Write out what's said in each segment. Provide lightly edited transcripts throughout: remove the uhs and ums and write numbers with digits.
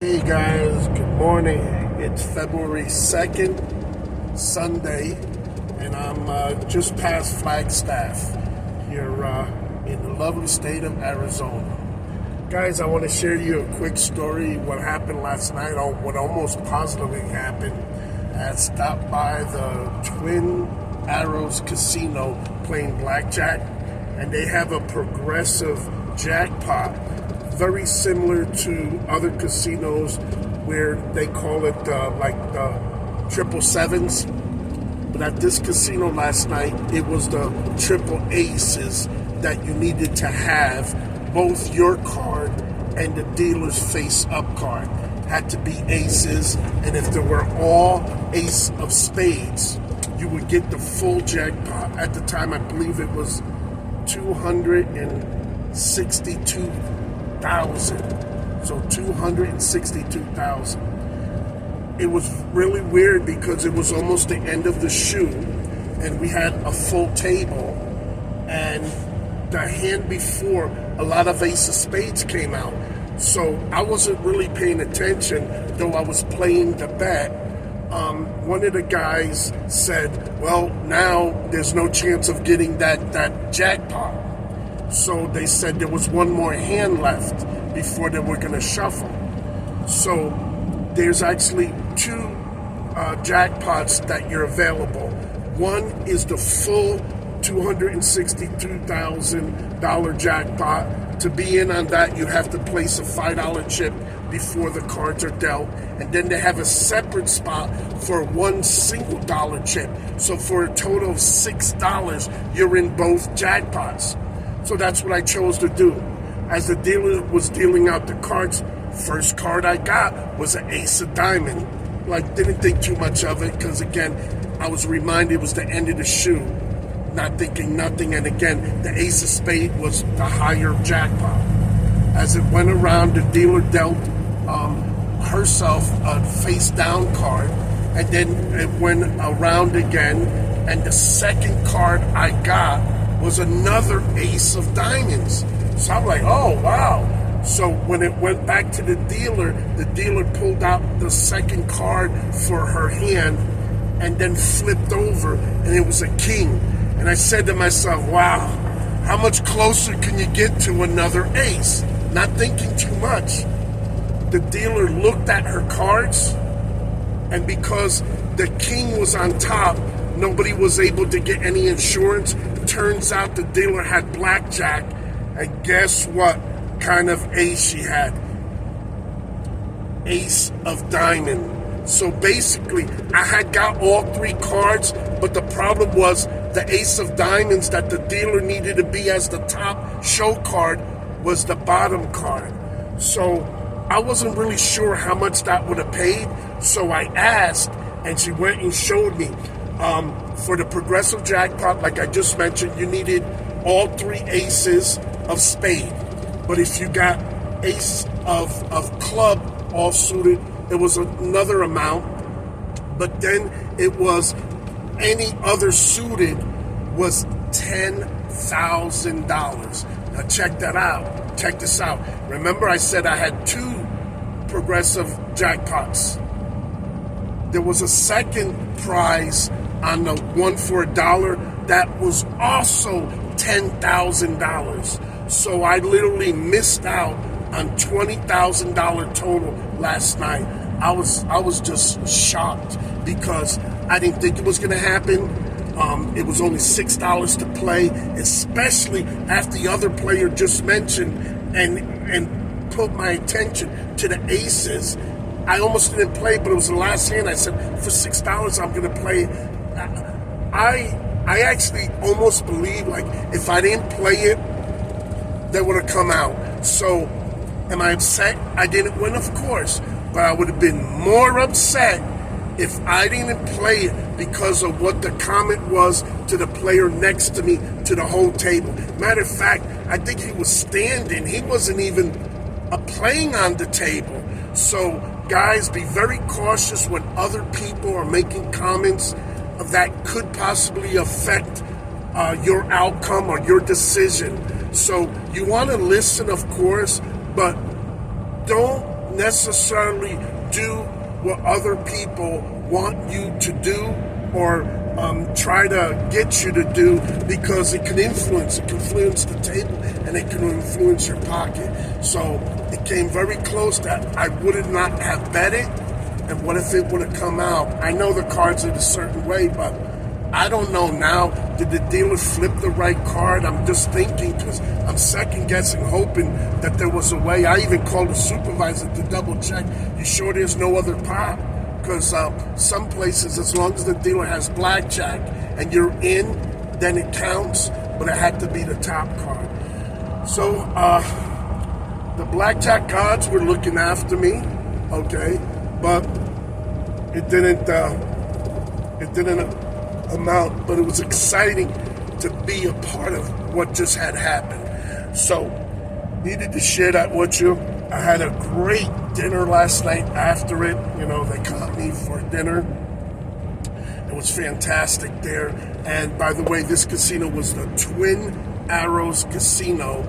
Hey guys, good morning. It's February 2nd, Sunday, and I'm just past Flagstaff here in the lovely state of Arizona. Guys, I want to share you a quick story, what happened last night, or what almost positively happened. I stopped by the Twin Arrows Casino playing blackjack, and they have a progressive jackpot very similar to other casinos where they call it like the triple sevens. But at this casino last night, it was the triple aces that you needed to have. Both your card and the dealer's face-up card had to be aces, and if there were all ace of spades, you would get the full jackpot. At the time, I believe it was 262,000. So 262,000. It was really weird because it was almost the end of the shoe, and we had a full table, and the hand before, a lot of ace of spades came out. So I wasn't really paying attention, though I was playing the bet. One of the guys said, well, now there's no chance of getting that jackpot. So they said there was one more hand left before they were going to shuffle. So there's actually two jackpots that you're available. One is the full $262,000 jackpot. To be in on that, you have to place a $5 chip before the cards are dealt. And then they have a separate spot for one single dollar chip. So for a total of $6, you're in both jackpots. So that's what I chose to do. As the dealer was dealing out the cards, first card I got was an ace of diamond. Like, didn't think too much of it because, again, I was reminded it was the end of the shoe. Not thinking nothing. And again, the ace of spade was the higher jackpot. As it went around, the dealer dealt herself a face down card. And then it went around again. And the second card I got was another ace of diamonds. So I'm like, oh, wow. So when it went back to the dealer pulled out the second card for her hand and then flipped over, and it was a king. And I said to myself, wow, how much closer can you get to another ace? Not thinking too much. The dealer looked at her cards, and because the king was on top, nobody was able to get any insurance. Turns out the dealer had blackjack, and guess what kind of ace she had? Ace of diamond. So basically, I had got all three cards, but the problem was the ace of diamonds that the dealer needed to be as the top show card was the bottom card. So I wasn't really sure how much that would have paid, so I asked, and she went and showed me. For the progressive jackpot, like I just mentioned, you needed all three aces of spade. But if you got ace of club all suited, it was another amount. But then it was any other suited was $10,000. Now check that out. Check this out. Remember I said I had two progressive jackpots. There was a second prize on the one for $1 that was also $10,000. So I literally missed out on $20,000 total last night. I was just shocked because I didn't think it was going to happen. It was only $6 to play, especially after the other player just mentioned and put my attention to the aces. I almost didn't play, but it was the last hand. I said, for $6, I'm going to play. I actually almost believe, like, if I didn't play it, that would have come out. So, am I upset I didn't win? Of course. But I would have been more upset if I didn't play it because of what the comment was to the player next to me, to the whole table. Matter of fact, I think he was standing. He wasn't even playing on the table. So, guys, be very cautious when other people are making comments that could possibly affect your outcome or your decision. So you want to listen, of course, but don't necessarily do what other people want you to do or try to get you to do, because it can influence the table and it can influence your pocket. So it came very close that I would not have bet it. And what if it would have come out? I know the cards are a certain way, but I don't know now. Did the dealer flip the right card? I'm just thinking, because I'm second guessing, hoping that there was a way. I even called the supervisor to double check. You sure there's no other pot? Because some places, as long as the dealer has blackjack and you're in, then it counts, but it had to be the top card. So the blackjack gods were looking after me, okay, but it didn't amount, but it was exciting to be a part of what just had happened. So needed to share that with you. I had a great dinner last night after it. You know, they caught me for dinner. It was fantastic there. And by the way, this casino was the Twin Arrows Casino,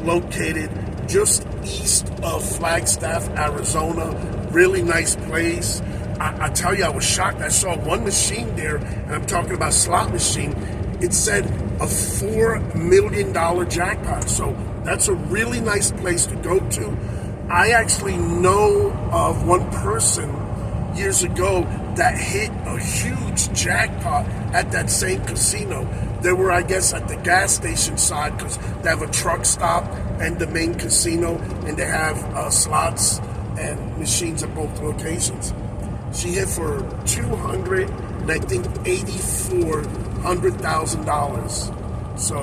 located just east of Flagstaff, Arizona. Really nice place. I tell you, I was shocked. I saw one machine there, and I'm talking about slot machine. It said a $4 million jackpot. So that's a really nice place to go to. I actually know of one person years ago that hit a huge jackpot at that same casino. They were, I guess, at the gas station side, because they have a truck stop and the main casino, and they have slots and machines at both locations. She hit for $284,000. So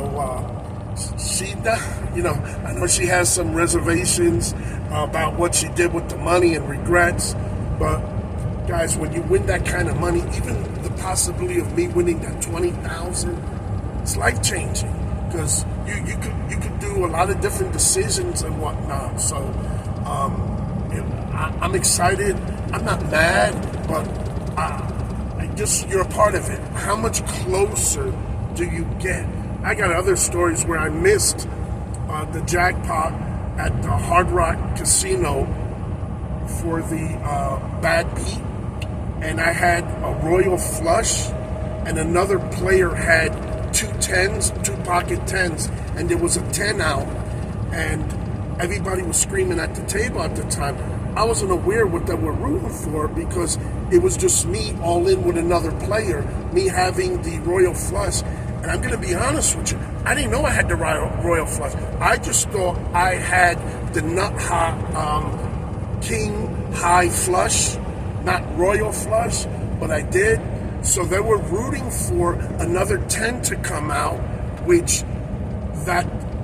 she, you know, I know she has some reservations about what she did with the money and regrets, but guys, when you win that kind of money, even the possibility of me winning that $20,000, it's life changing, because you could do a lot of different decisions and whatnot. So I'm excited. I'm not mad, but you're a part of it. How much closer do you get? I got other stories where I missed the jackpot at the Hard Rock Casino for the bad beat, and I had a royal flush, and another player had two pocket tens, and there was a 10 out, and everybody was screaming at the table at the time. I wasn't aware what they were rooting for, because it was just me all in with another player, me having the royal flush. And I'm going to be honest with you, I didn't know I had the royal flush. I just thought I had the nut high, king high flush, not royal flush, but I did. So they were rooting for another 10 to come out, which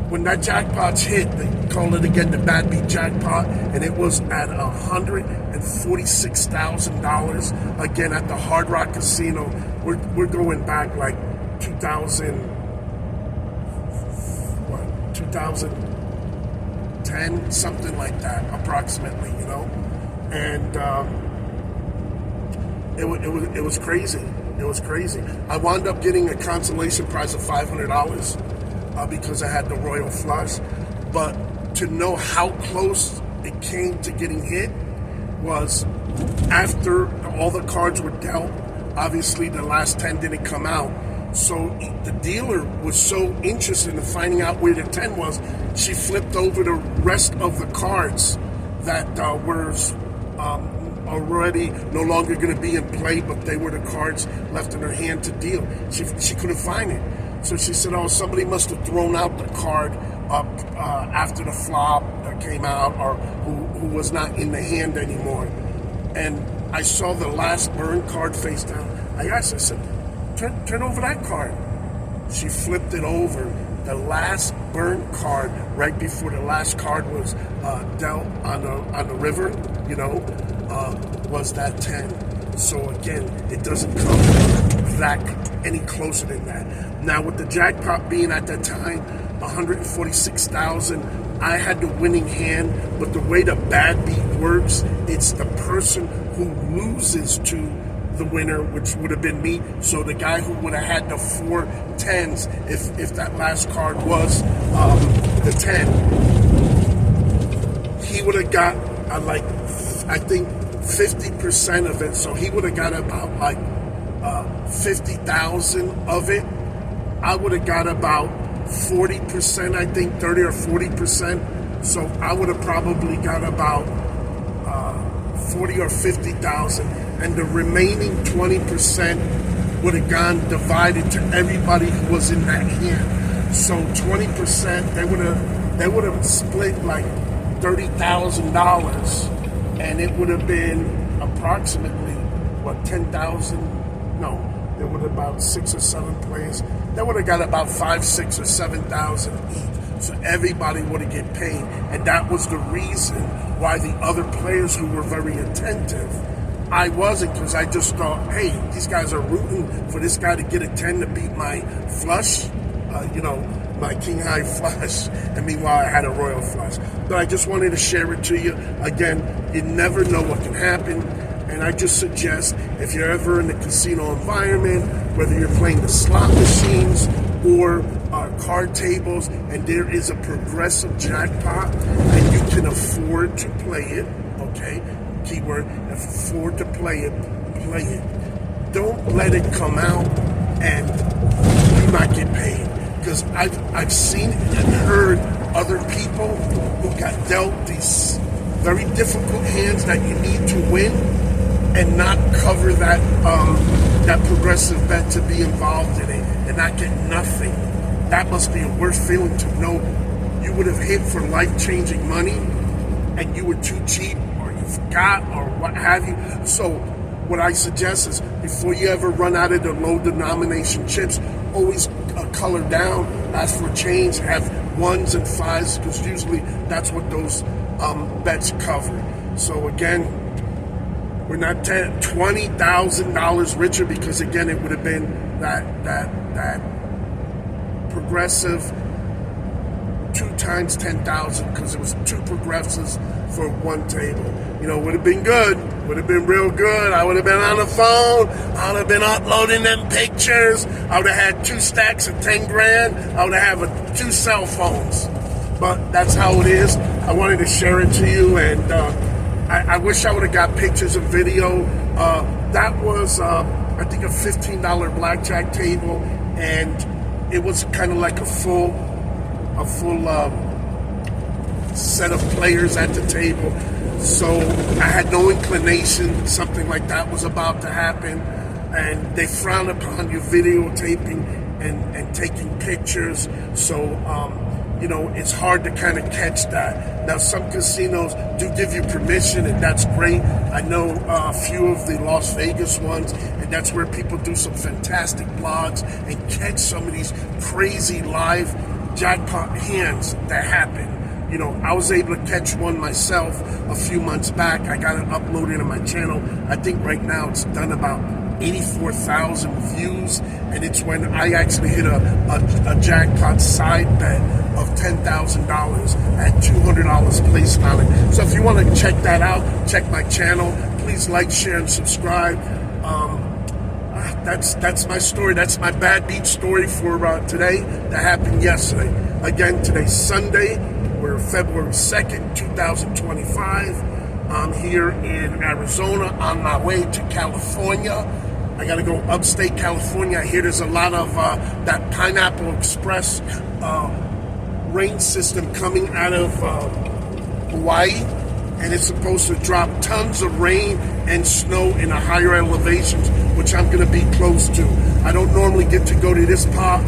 when that jackpot's hit, they call it again the bad beat jackpot, and it was at $146,000 again at the Hard Rock Casino. We're going back like 2010, something like that, approximately, you know. And it was crazy. It was crazy. I wound up getting a consolation prize of $500 because I had the royal flush. But to know how close it came to getting hit was after all the cards were dealt. Obviously, the last 10 didn't come out. So the dealer was so interested in finding out where the 10 was, she flipped over the rest of the cards that were already no longer going to be in play, but they were the cards left in her hand to deal. She couldn't find it. So she said, oh, somebody must have thrown out the card up after the flop that came out, or who was not in the hand anymore. And I saw the last burn card face down. I asked her, I said, turn over that card. She flipped it over. The last burnt card, right before the last card was dealt on the river, you know, was that 10. So again, it doesn't come that any closer than that. Now with the jackpot being at that time $146,000, I had the winning hand. But the way the bad beat works, it's the person who loses to the winner, which would have been me. So the guy who would have had the 4 10s, if that last card was the 10, he would have got I think 50% of it. So he would have got about like 50,000 of it. I would have got about 40%, I think 30 or 40%. So I would have probably got about 40 or 50,000, and the remaining 20% would have gone divided to everybody who was in that hand. So 20%, they would have split like $30,000, and it would have been approximately what, 10,000? No, there would have about 6 or 7 players. They would have got about 5, 6, or 7,000 each. So everybody would have get paid, and that was the reason why the other players who were very attentive, I wasn't, because I just thought, hey, these guys are rooting for this guy to get a 10 to beat my flush, my king high flush, and meanwhile I had a royal flush. But I just wanted to share it to you. Again, you never know what can happen, and I just suggest if you're ever in the casino environment, whether you're playing the slot machines or card tables, and there is a progressive jackpot and you can afford to play it, okay, keyword, afford to play it. Don't let it come out and you not get paid. Because I've seen and heard other people who got dealt these very difficult hands that you need to win and not cover that progressive bet to be involved in it and not get nothing. That must be a worse feeling, to know you would have hit for life-changing money and you were too cheap, or you forgot, or what have you. So what I suggest is, before you ever run out of the low denomination chips, always color down, ask for change, have 1s and 5s, because usually that's what those bets cover. So again, we're not $20,000 richer, because again, it would have been that progressive 2 times 10,000, because it was 2 progressives for 1 table. Would have been good. Would have been real good. I would have been on the phone. I would have been uploading them pictures. I would have had 2 stacks of 10 grand. I would have had 2 cell phones. But that's how it is. I wanted to share it to you, and I wish I would have got pictures and video. That was, I think, a $15 blackjack table, and it was kind of like a full set of players at the table. So I had no inclination something like that was about to happen, and they frown upon you videotaping and taking pictures. So it's hard to kind of catch that. Now, some casinos do give you permission, and that's great. I know a few of the Las Vegas ones, and that's where people do some fantastic blogs and catch some of these crazy live jackpot hands that happen. I was able to catch one myself a few months back. I got it uploaded on my channel. I think right now it's done about 84,000 views, and it's when I actually hit a jackpot side bet of $10,000 at $200 placed on it. So if you want to check that out, check my channel. Please like, share, and subscribe. That's my story. That's my Bad Beat story for today. That happened yesterday. Again, today's Sunday. We're February 2nd, 2025. I'm here in Arizona on my way to California. I got to go upstate California. I hear there's a lot of that Pineapple Express rain system coming out of Hawaii, and it's supposed to drop tons of rain and snow in the higher elevations, which I'm going to be close to. I don't normally get to go to this part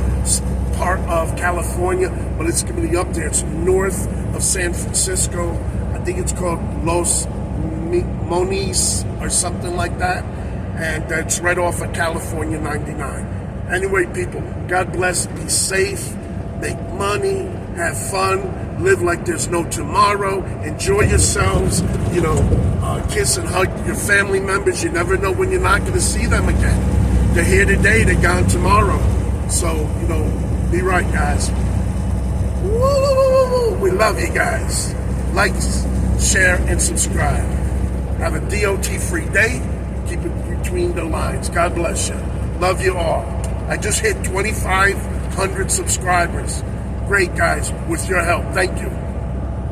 of California, but it's going to be up there. It's north of San Francisco. I think it's called Los Monis or something like that, and that's right off of California 99. Anyway, people, God bless, be safe, make money, have fun, live like there's no tomorrow, enjoy yourselves, kiss and hug your family members. You never know when you're not going to see them again. They're here today, they're gone tomorrow. So, be right, guys. Woo! We love you guys. Like, share, and subscribe. Have a DOT-free day. Keep it between the lines. God bless you. Love you all. I just hit 2,500 subscribers. Great, guys, with your help. Thank you.